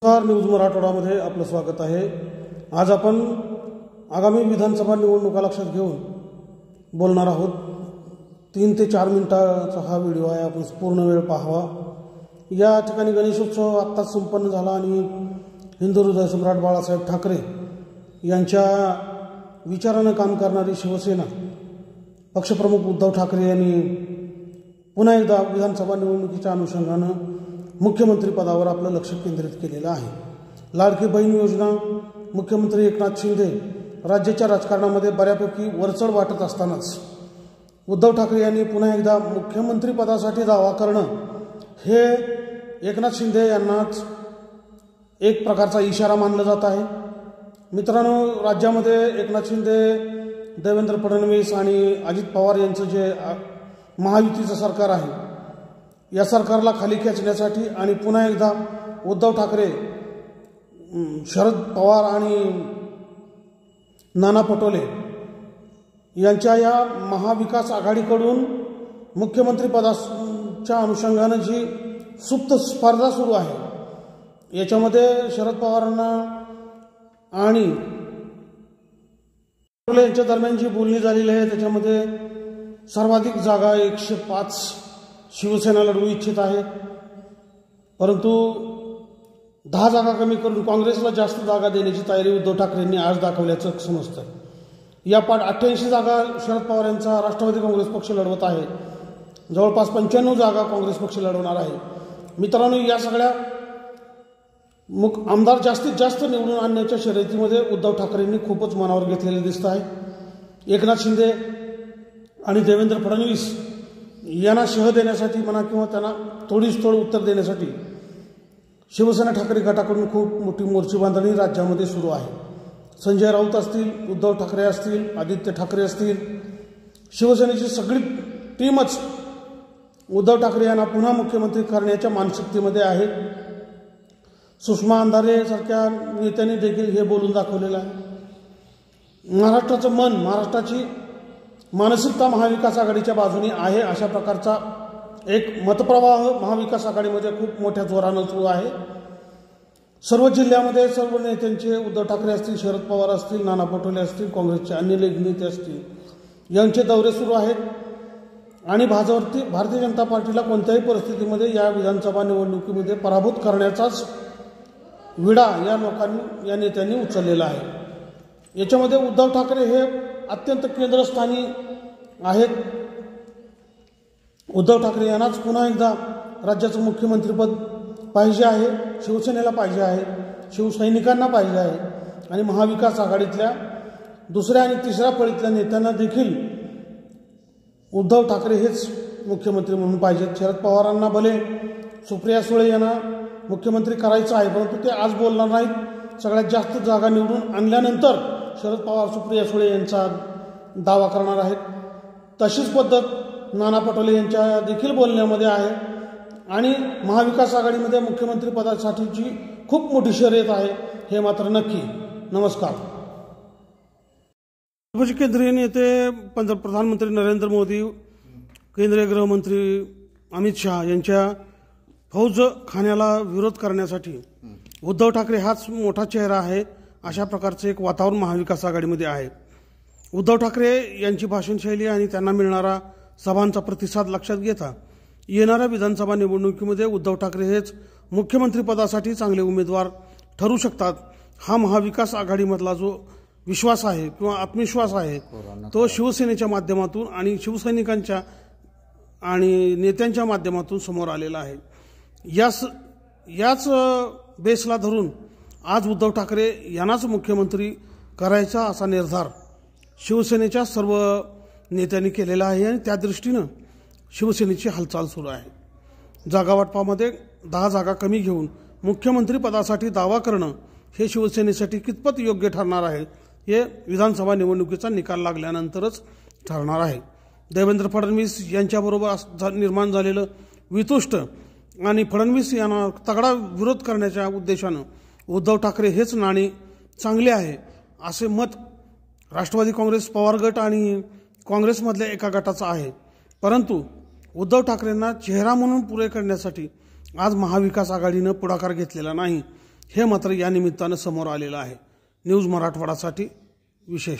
News मराठवाडामध्ये आपलं स्वागत आहे। आज आपण आगामी विधानसभा निवडणुका लक्षात घेऊन बोलणार आहोत। 3 ते 4 मिनिटांचा हा व्हिडिओ आहे, आपण पूर्ण वेळ पाहावा। या ठिकाणी गणेशोत्सव आत्ताच संपन्न झाला आणि हिंदू हृदय सम्राट बाळासाहेब ठाकरे यांच्या विचाराने काम करणारी शिवसेना पक्षप्रमुख उद्धव ठाकरे यांनी पुन्हा एकदा विधानसभा निवडणुकीच्या अनुषंगाने मुख्यमंत्री पदावर आपलं लक्ष केंद्रित केलेलं आहे। लाडकी बहीण योजना मुख्यमंत्री एकनाथ शिंदे राज्याच्या राजकारणामध्ये बऱ्यापैकी वरचढ वाटत असतानाच उद्धव ठाकरे यांनी पुन्हा एकदा मुख्यमंत्री पदासाठी दावा करणं हे एकनाथ शिंदे यांनाच एक प्रकारचा इशारा मानला जात आहे। मित्रांनो, राज्यामध्ये एकनाथ शिंदे, देवेंद्र फडणवीस आणि अजित पवार यांचं जे महायुतीचं सरकार आहे, या सरकारला खाली खेचण्यासाठी आणि पुन्हा एकदा उद्धव ठाकरे, शरद पवार आणि नाना पटोले यांच्या या महाविकास आघाडीकडून मुख्यमंत्री पदाच्या अनुषंगाने जी सुप्त स्पर्धा सुरू आहे, याच्यामध्ये शरद पवारांना आणि पटोले यांच्या दरम्यान जी बोलणी झालेली आहे, त्याच्यामध्ये सर्वाधिक जागा 105 शिवसेना लढवू इच्छित आहे, परंतु 10 जागा कमी करून काँग्रेसला जास्त जागा देण्याची तयारी उद्धव ठाकरेंनी आज दाखवल्याचं समजतं। या 88 जागा शरद पवार यांचा राष्ट्रवादी काँग्रेस पक्ष लढवत आहे, जवळपास 95 जागा काँग्रेस पक्ष लढवणार आहे। मित्रांनो, या सगळ्या आमदार जास्तीत जास्त निवडून आणण्याच्या शर्यतीमध्ये उद्धव ठाकरेंनी खूपच मनावर घेतलेले दिसत आहे। एकनाथ शिंदे आणि देवेंद्र फडणवीस यांना शह देण्यासाठी म्हणा किंवा त्यांना थोडीच उत्तर देण्यासाठी शिवसेना ठाकरे गटाकडून खूप मोठी मोर्ची बांधणी राज्यामध्ये सुरू आहे। संजय राऊत असतील, उद्धव ठाकरे असतील, आदित्य ठाकरे असतील, शिवसेनेची सगळी टीमच उद्धव ठाकरे यांना पुन्हा मुख्यमंत्री करण्याच्या मानसिकतेमध्ये आहे। सुषमा अंधारे सारख्या नेत्यांनी देखील हे बोलून दाखवलेलं आहे। महाराष्ट्राचं मन, महाराष्ट्राची मानसिकता महाविकास आघाडीच्या बाजूने आहे, अशा प्रकारचा एक मतप्रवाह महाविकास आघाडीमध्ये खूप मोठ्या जोरानं सुरू आहे। सर्व जिल्ह्यामध्ये सर्व नेत्यांचे, उद्धव ठाकरे असतील, शरद पवार असतील, नाना पटोले असतील, काँग्रेसचे अन्य नेते असतील, यांचे दौरे सुरू आहेत आणि भारतीय जनता पार्टीला कोणत्याही परिस्थितीमध्ये या विधानसभा निवडणुकीमध्ये पराभूत करण्याचाच विडा या नेत्यांनी उचललेला आहे। याच्यामध्ये उद्धव ठाकरे हे अत्यंत केंद्रस्थानी आहेत। उद्धव ठाकरे यांनाच पुन्हा एकदा राज्याचं मुख्यमंत्रीपद पाहिजे आहे, शिवसेनेला पाहिजे आहे, शिवसैनिकांना पाहिजे आहे आणि महाविकास आघाडीतल्या दुसऱ्या आणि तिसऱ्या फळीतल्या नेत्यांना देखील उद्धव ठाकरे हेच मुख्यमंत्री म्हणून पाहिजेत। शरद पवारांना भले सुप्रिया सुळे यांना मुख्यमंत्री करायचं आहे, परंतु ते आज बोलणार नाहीत। सगळ्यात जास्त जागा निवडून आणल्यानंतर शरद पवार, सुप्रिया सुळे यांचा दावा करणार आहेत। तशीच पद्धत नाना पटोले यांच्या देखील बोलण्यामध्ये आहे आणि महाविकास आघाडीमध्ये मुख्यमंत्री पदासाठीची खूप मोठी शर्यत आहे, हे मात्र नक्की। नमस्कार। भाजपचे केंद्रीय नेते प्रधानमंत्री नरेंद्र मोदी, केंद्रीय गृहमंत्री अमित शहा यांच्या फौज खाण्याला विरोध करण्यासाठी उद्धव ठाकरे हाच मोठा चेहरा आहे, अशा प्रकारचे एक वातावरण महाविकास आघाडीमध्ये आहे। उद्धव ठाकरे यांची भाषणशैली आणि त्यांना मिळणारा सभांचा प्रतिसाद लक्षात घेता येणाऱ्या विधानसभा निवडणुकीमध्ये उद्धव ठाकरे हेच मुख्यमंत्री पदासाठी चांगले उमेदवार ठरू शकतात, हा महाविकास आघाडीमधला जो विश्वास आहे किंवा आत्मविश्वास आहे, तो शिवसेनेच्या माध्यमातून आणि शिवसैनिकांच्या आणि नेत्यांच्या माध्यमातून समोर आलेला आहे। याच बेसला धरून आज उद्धव ठाकरे यांनाच मुख्यमंत्री करायचा असा निर्धार शिवसेनेच्या सर्व नेत्यांनी केलेला आहे आणि त्या दृष्टीनं शिवसेनेची हालचाल सुरू आहे। जागावाटपामध्ये 10 जागा कमी घेऊन मुख्यमंत्री पदासाठी दावा करणं हे शिवसेनेसाठी कितपत योग्य ठरणार आहे, हे विधानसभा निवडणुकीचा निकाल लागल्यानंतरच ठरणार आहे। देवेंद्र फडणवीस यांच्याबरोबर निर्माण झालेलं वितुष्ट आणि फडणवीस यांना तगडा विरोध करण्याच्या उद्देशानं उद्धव ठाकरे हेच नाणे चांगले आहे, असे मत राष्ट्रवादी काँग्रेस, पवार गट आणि काँग्रेसमधल्या एका गटाचं आहे। परंतु उद्धव ठाकरेंना चेहरा म्हणून पुरे करण्यासाठी आज महाविकास आघाडीनं पुढाकार घेतलेला नाही। हे मात्र या निमित्तानं समोर आलेलं आहे। न्यूज मराठवाडासाठी विशेष।